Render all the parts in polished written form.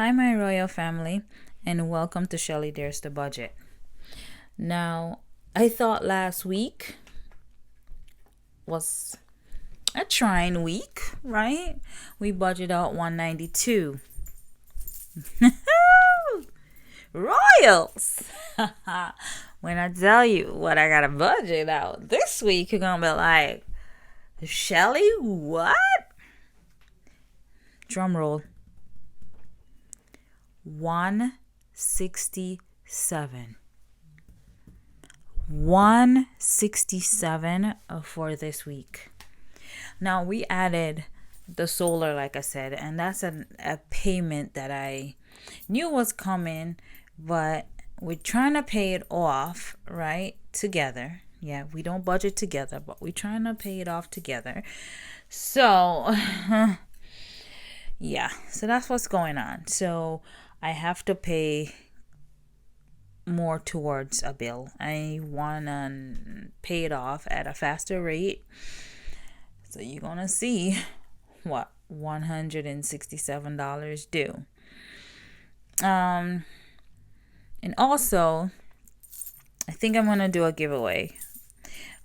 Hi, my royal family, and welcome to Shelly Dares the Budget. Now, I thought last week was a trying week, right? We budgeted out 192. Royals! When I tell you what I got to budget out this week, you're going to be like, Shelly, what? Drum roll. 167. 167 for this week. Now we added the solar, like I said, and that's a payment that I knew was coming, but we're trying to pay it off, right? Together. Yeah, we don't budget together, but we're trying to pay it off together. So, yeah, so that's what's going on. So I have to pay more towards a bill. I want to pay it off at a faster rate. So you're going to see what $167 due. And also, I think I'm going to do a giveaway.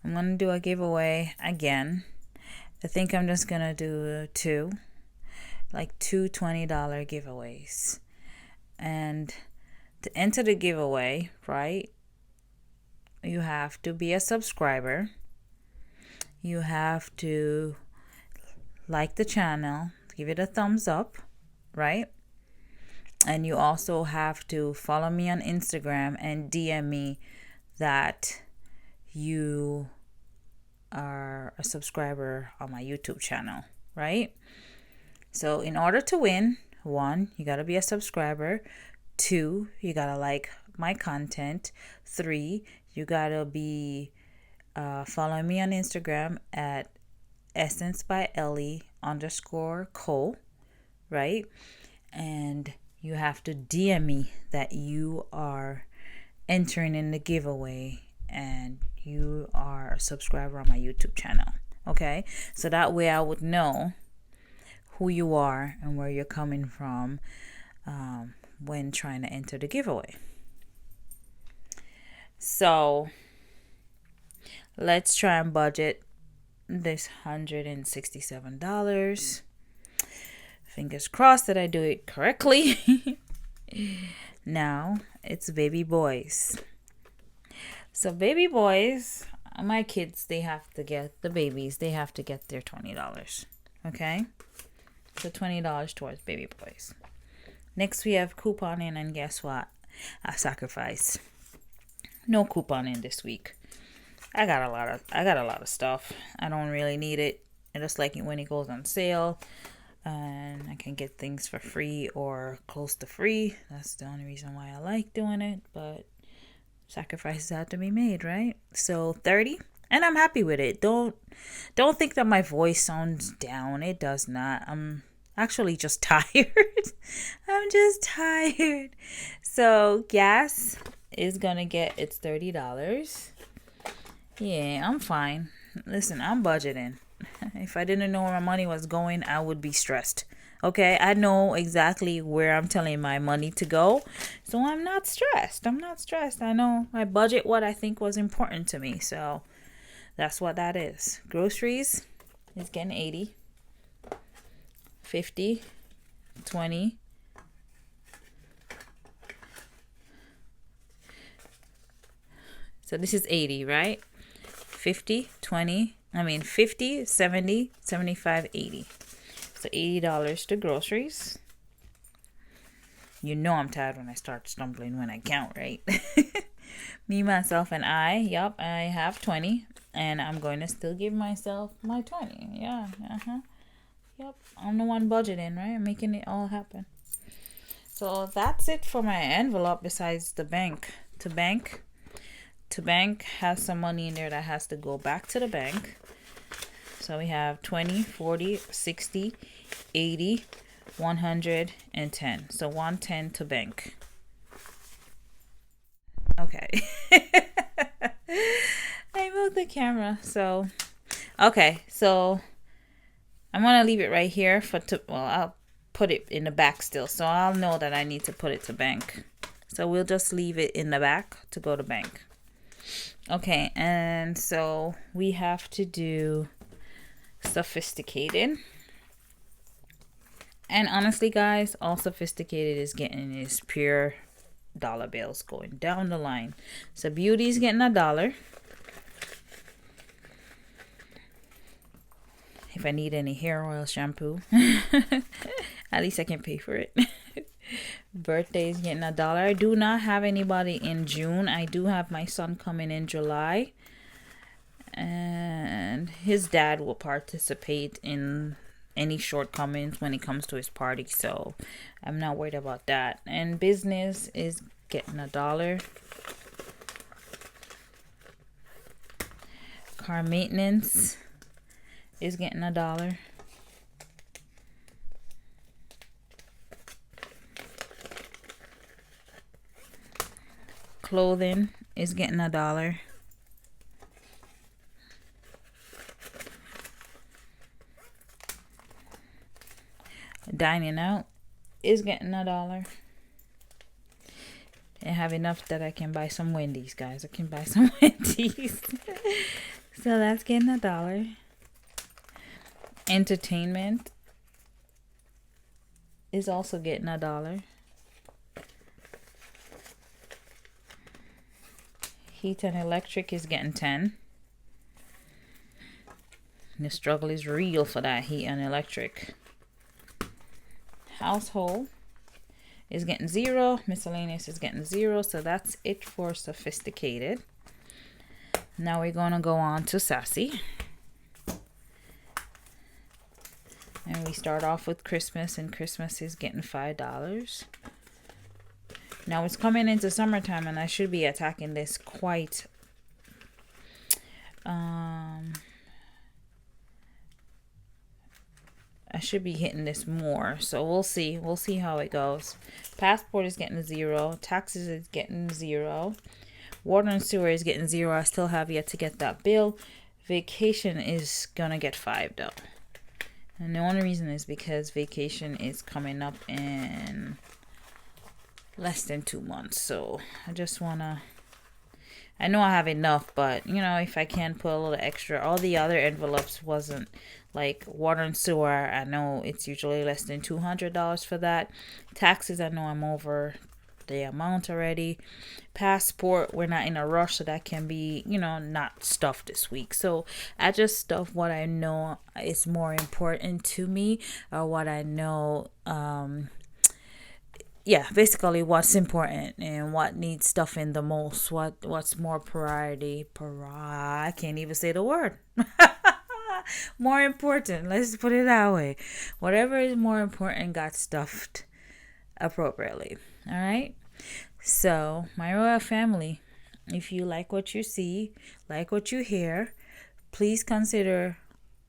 I'm going to do a giveaway again. I think I'm just going to do two $20 giveaways. And to enter the giveaway, right, you have to be a subscriber. You have to like the channel, give it a thumbs up, right? And you also have to follow me on Instagram and DM me that you are a subscriber on my YouTube channel, right? So in order to win, 1, you got to be a subscriber. 2, you got to like my content. 3, you got to be following me on Instagram at Essenceby Ellie _co, right? And you have to DM me that you are entering in the giveaway and you are a subscriber on my YouTube channel. Okay? So that way I would know who you are and where you're coming from when trying to enter the giveaway. So let's try and budget this $167. Fingers crossed that I do it correctly. Now it's baby boys. So baby boys, my kids, they have to get their $20. Okay? So $20 towards baby boys. Next we have couponing, and guess what? I sacrifice. No couponing this week. I got a lot of stuff. I don't really need it. I just like it when it goes on sale and I can get things for free or close to free. That's the only reason why I like doing it, but sacrifices have to be made, right? So 30, and I'm happy with it. Don't think that my voice sounds down. It does not. I'm actually just tired. I'm just tired. So gas is gonna get its $30. Yeah, I'm fine. Listen, I'm budgeting. If I didn't know where my money was going, I would be stressed. Okay, I know exactly where I'm telling my money to go, so I'm not stressed. I know I budget what I think was important to me, so that's what that is. Groceries is getting 80, 50, 20. So this is 80, right? 50, 70, 75, 80. So $80 to groceries. You know I'm tired when I start stumbling when I count, right? Me, myself, and I. Yup, I have 20. And I'm going to still give myself my 20. Yeah, Yep, I'm the one budgeting, right? I'm making it all happen. So that's it for my envelope besides the bank. To bank has some money in there that has to go back to the bank. So we have 20, 40, 60, 80, 110. So 110 to bank. Okay. I moved the camera. So, okay. So I'm going to leave it right here I'll put it in the back still. So I'll know that I need to put it to bank. So we'll just leave it in the back to go to bank. Okay, and so we have to do sophisticated. And honestly, guys, all sophisticated is getting is pure dollar bills going down the line. So beauty's getting $1. If I need any hair oil, shampoo, at least I can pay for it. Birthday is getting $1. I do not have anybody in June. I do have my son coming in July, and his dad will participate in any shortcomings when it comes to his party, so I'm not worried about that. And business is getting $1. Car maintenance is getting $1. Clothing is getting $1. Dining out is getting $1. I have enough that I can buy some Wendy's, guys. I can buy some Wendy's. So that's getting $1. Entertainment is also getting $1. Heat and electric is getting 10. The struggle is real for that heat and electric. Household is getting 0. Miscellaneous is getting 0. So that's it for sophisticated. Now we're going to go on to sassy. And we start off with Christmas, and Christmas is getting $5. Now it's coming into summertime, and I should be attacking this quite I should be hitting this more, so we'll see how it goes. Passport is getting 0. Taxes is getting 0. Water and sewer is getting 0. I still have yet to get that bill. Vacation is gonna get 5 though, and the only reason is because vacation is coming up in less than 2 months. So I just wanna, I know I have enough, but you know, if I can put a little extra. All the other envelopes wasn't, like water and sewer, I know it's usually less than $200 for that. Taxes, I know I'm over the amount already. Passport, we're not in a rush, so that can be, you know, not stuffed this week. So I just stuff what I know is more important to me, or what I know basically what's important and what needs stuffing the most, what's more priority. I can't even say the word. More important, let's put it that way. Whatever is more important got stuffed appropriately. All right, so my royal family, if you like what you see, like what you hear, please consider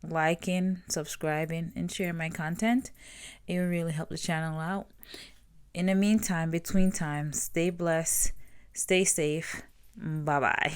liking, subscribing, and sharing my content. It will really help the channel out. In the meantime, between times, stay blessed, stay safe. Bye bye.